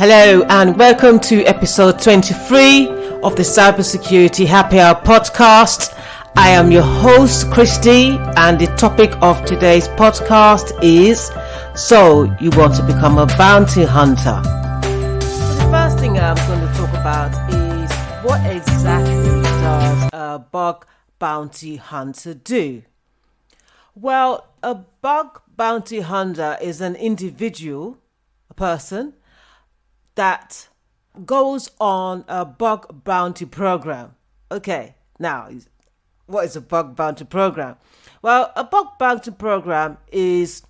Hello and welcome to episode 23 of the Cybersecurity Happy Hour podcast. I am your host, Christie, and the topic of today's podcast is, so you want to become a bounty hunter. So the first thing I'm going to talk about is what exactly does a bug bounty hunter do? Well, a bug bounty hunter is an individual, a person, that goes on a bug bounty program. Okay, now, what is a bug bounty program? Well, a bug bounty program is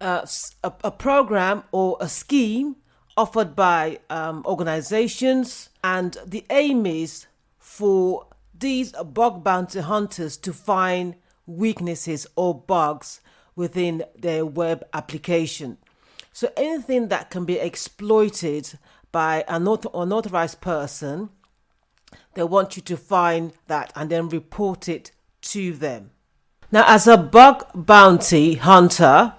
a program or a scheme offered by organizations, and the aim is for these bug bounty hunters to find weaknesses or bugs within their web application. So anything that can be exploited by an unauthorized person, they want you to find that and then report it to them. Now, as a bug bounty hunter,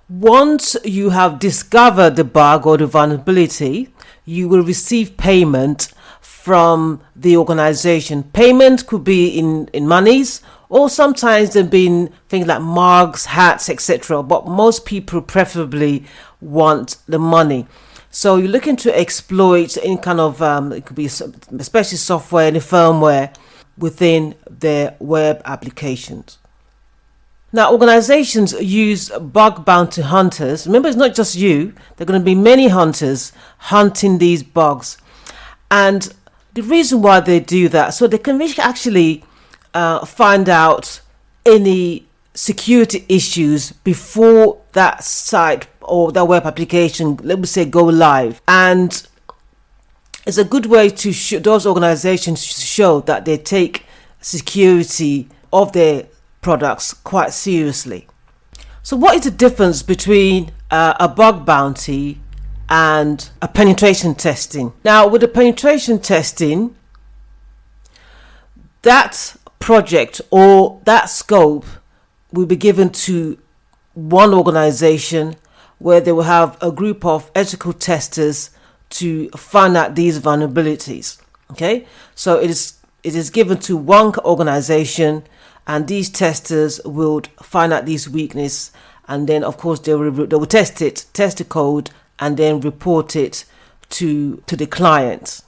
once you have discovered the bug or the vulnerability, you will receive payment from the organization. Payment could be in monies, or sometimes there have been things like mugs, hats, etc. But most people preferably want the money. So you're looking to exploit any kind of, it could be especially software, any firmware within their web applications. Now, organizations use bug bounty hunters. Remember, it's not just you. There are going to be many hunters hunting these bugs. And the reason why they do that, so they can actually find out any security issues before that site or that web application, let me say, go live. And it's a good way to those organizations show that they take security of their products quite seriously. So what is the difference between a bug bounty and a penetration testing? Now, with the penetration testing, that project or that scope will be given to one organization where they will have a group of ethical testers to find out these vulnerabilities. Okay, so it is given to one organization, and these testers will find out these weaknesses, and then of course they will test the code, and then report it to the client.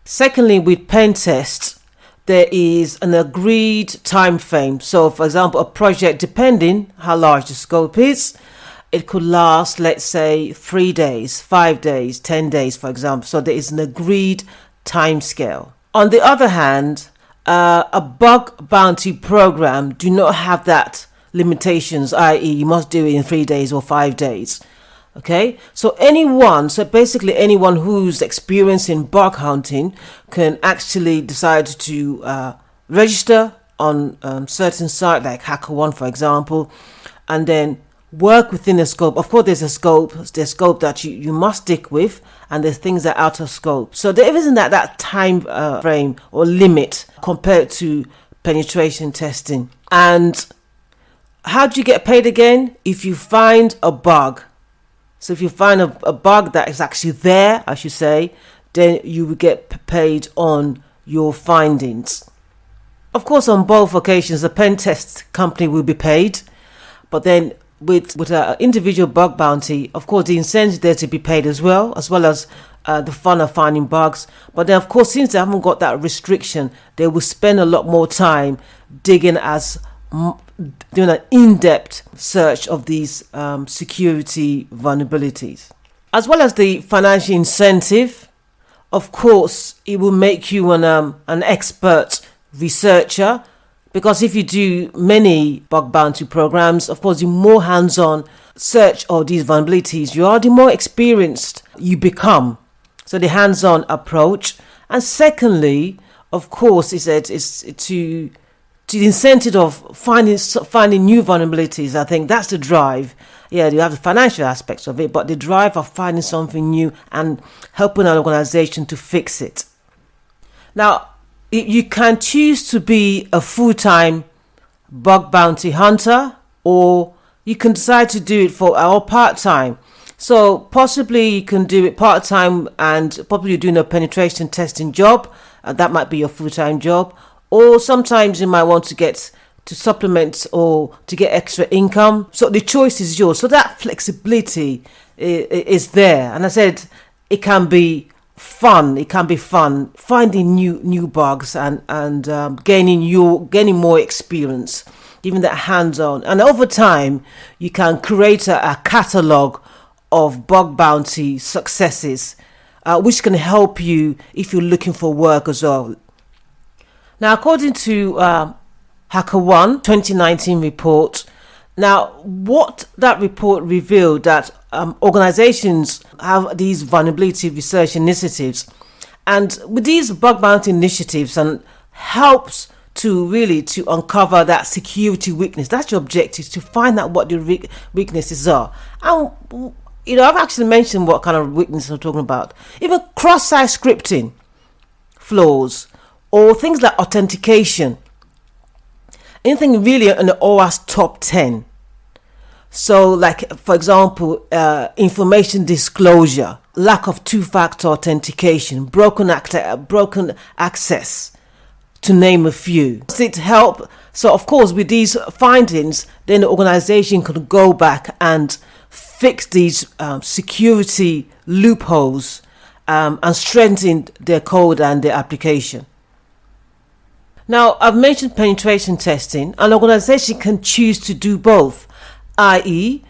Secondly, with pen tests, there is an agreed time frame. So, for example, a project, depending how large the scope is, it could last, let's say, 3 days, 5 days, 10 days, for example. So there is an agreed time scale. On the other hand, a bug bounty program do not have that limitations, i.e. you must do it in 3 days or 5 days. Okay, so basically anyone who's experiencing bug hunting can actually decide to register on certain site like HackerOne, for example, and then work within a scope. Of course, there's a scope that you must stick with, and there's things that are out of scope. So there isn't that time frame or limit compared to penetration testing. And how do you get paid again? If you find a bug. So if you find a bug that is actually there, I should say, then you will get paid on your findings. Of course, on both occasions, the pen test company will be paid. But then with an individual bug bounty, of course, the incentive there to be paid as well as the fun of finding bugs. But then, of course, since they haven't got that restriction, they will spend a lot more time doing an in-depth search of these security vulnerabilities. As well as the financial incentive, of course, it will make you an expert researcher, because if you do many bug bounty programs, of course, the more hands-on search of these vulnerabilities you are, the more experienced you become. So the hands-on approach. And secondly, of course, is to the incentive of finding new vulnerabilities. I think that's the drive. Yeah, you have the financial aspects of it, but the drive of finding something new and helping an organization to fix it. Now, you can choose to be a full-time bug bounty hunter, or you can decide to do it for our part-time. So possibly you can do it part-time and probably you're doing a penetration testing job. That might be your full-time job. Or sometimes you might want to get to supplement or to get extra income. So the choice is yours. So that flexibility is there. And I said it can be fun. It can be fun finding new bugs and gaining more experience, giving that hands-on. And over time, you can create a catalog of bug bounty successes, which can help you if you're looking for work as well. Now, according to HackerOne 2019 report, now what that report revealed that organizations have these vulnerability research initiatives, and with these bug bounty initiatives and helps to uncover that security weakness. That's your objective, to find out what the weaknesses are. And I've actually mentioned what kind of weaknesses I'm talking about. Even cross-site scripting flaws or things like authentication. Anything really in the OWASP top 10. So like, for example, information disclosure, lack of two-factor authentication, broken access, to name a few. So of course, with these findings, then the organization can go back and fix these security loopholes and strengthen their code and their application. Now, I've mentioned penetration testing. An organization can choose to do both, i.e.,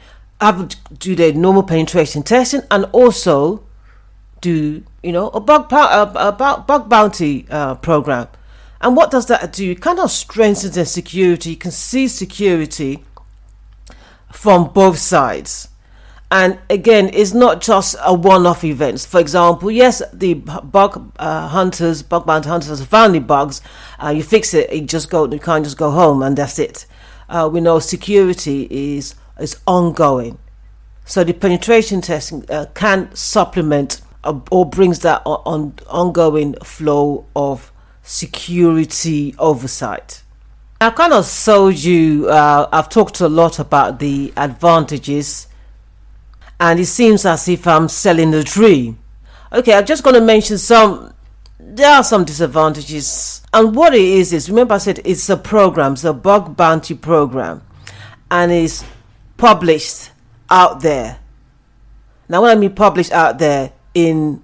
do their normal penetration testing and also do, a bug bounty program. And what does that do? It kind of strengthens the security. You can see security from both sides. And again, it's not just a one-off event. For example, yes, the bug bounty hunters have found the bugs. You fix it. You can't just go home and that's it. We know security is ongoing. So the penetration testing can supplement or brings that ongoing flow of security oversight. I've kind of sold you, I've talked a lot about the advantages, and it seems as if I'm selling the dream. Okay, I'm just going to mention there are some disadvantages. And what it is remember I said it's a bug bounty program, and it's published out there. Now, when I mean published out there, in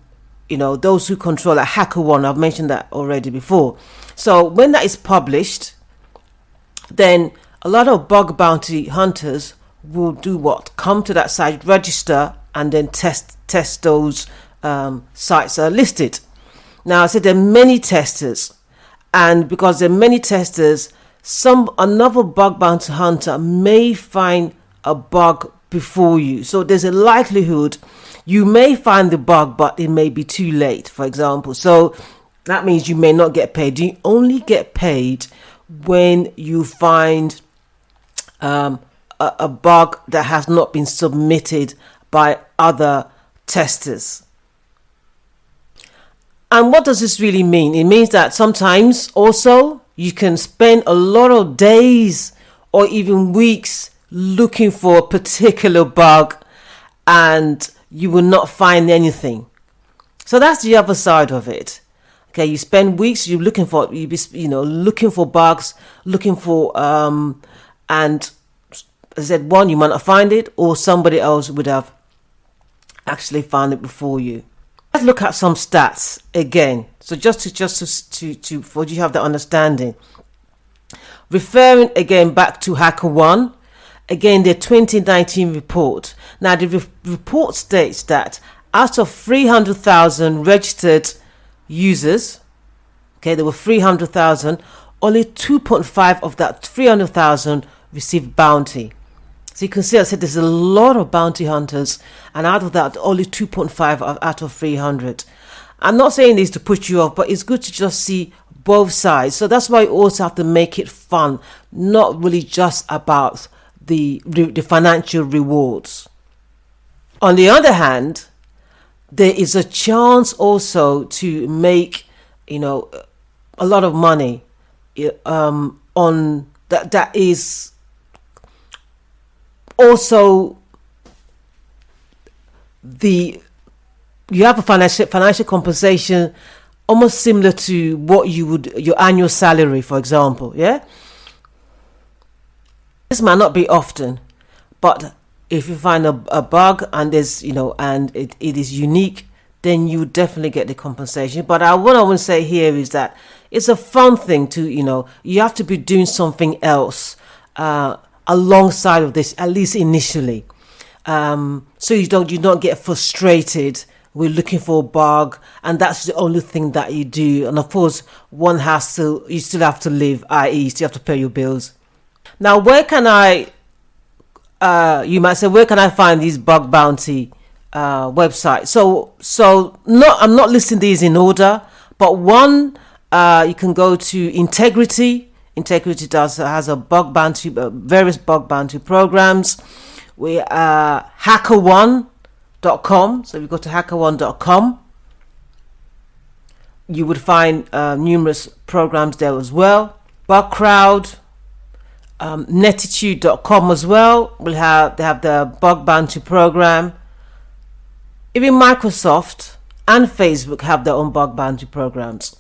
those who control a HackerOne, I've mentioned that already before. So when that is published, then a lot of bug bounty hunters will do what? Come to that site, register, and then test those sites that are listed. Now, I said there are many testers, and because there are many testers, another bug bounty hunter may find a bug before you. So there's a likelihood you may find the bug, but it may be too late, for example. So that means you may not get paid. You only get paid when you find a bug that has not been submitted by other testers. And what does this really mean? It means that sometimes also you can spend a lot of days or even weeks looking for a particular bug and you will not find anything. So that's the other side of it. Okay, you spend weeks looking for bugs, looking for and as I said, one, you might not find it, or somebody else would have actually found it before you. Let's look at some stats again. So just to for you have the understanding. Referring again back to HackerOne, again, the 2019 report. Now, the report states that out of 300,000 registered users, okay, there were 300,000, only 2.5 of that 300,000 received bounty. So you can see, I said there's a lot of bounty hunters, and out of that, only 2.5 out of 300. I'm not saying this to put you off, but it's good to just see both sides. So that's why you also have to make it fun, not really just about the financial rewards. On the other hand, there is a chance also to make a lot of money on that is also you have a financial compensation almost similar to what you would, your annual salary, for example. Yeah. This might not be often, but if you find a bug and there's, and it is unique, then you definitely get the compensation. But what I want to say here is that it's a fun thing to, you have to be doing something else alongside of this, at least initially. So you don't get frustrated with looking for a bug, and that's the only thing that you do. And of course, you still have to live, i.e. you still have to pay your bills. Now, where can you might say, where can I find these bug bounty websites? So I'm not listing these in order, but one, you can go to Integrity. Integrity has a bug bounty, various bug bounty programs. We HackerOne.com. So if you go to HackerOne.com, you would find numerous programs there as well. BugCrowd, Netitude.com as well. They have the bug bounty program. Even Microsoft and Facebook have their own bug bounty programs.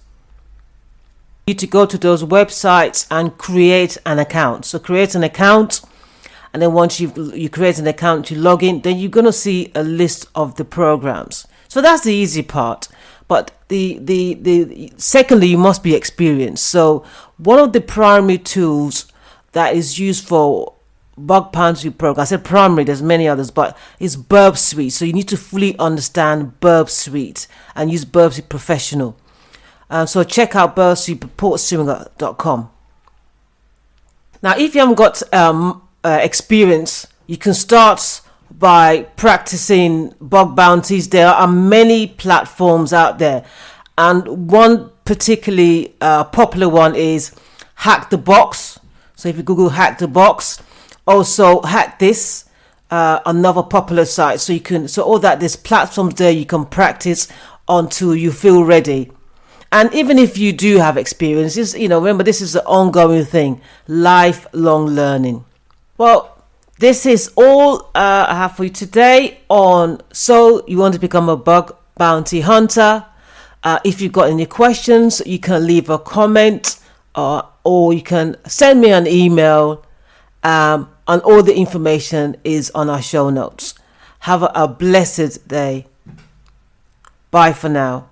You need to go to those websites and create an account. So create an account, and then once you create an account, you log in, then you're going to see a list of the programs. So that's the easy part. But the secondly, you must be experienced. So one of the primary tools that is used for bug bounty program, I said primary, there's many others, but it's Burp Suite. So you need to fully understand Burp Suite and use Burp Suite Professional. So check out Burp Suite, portswinger.com. Now, if you haven't got experience, you can start by practicing bug bounties. There are many platforms out there, and one particularly popular one is Hack the Box. So if you Google Hack the Box, also Hack This, another popular site. There's platforms there you can practice until you feel ready. And even if you do have experience, remember, this is an ongoing thing, lifelong learning. Well, this is all I have for you today so you want to become a bug bounty hunter. If you've got any questions, you can leave a comment or you can send me an email, and all the information is on our show notes. Have a blessed day. Bye for now.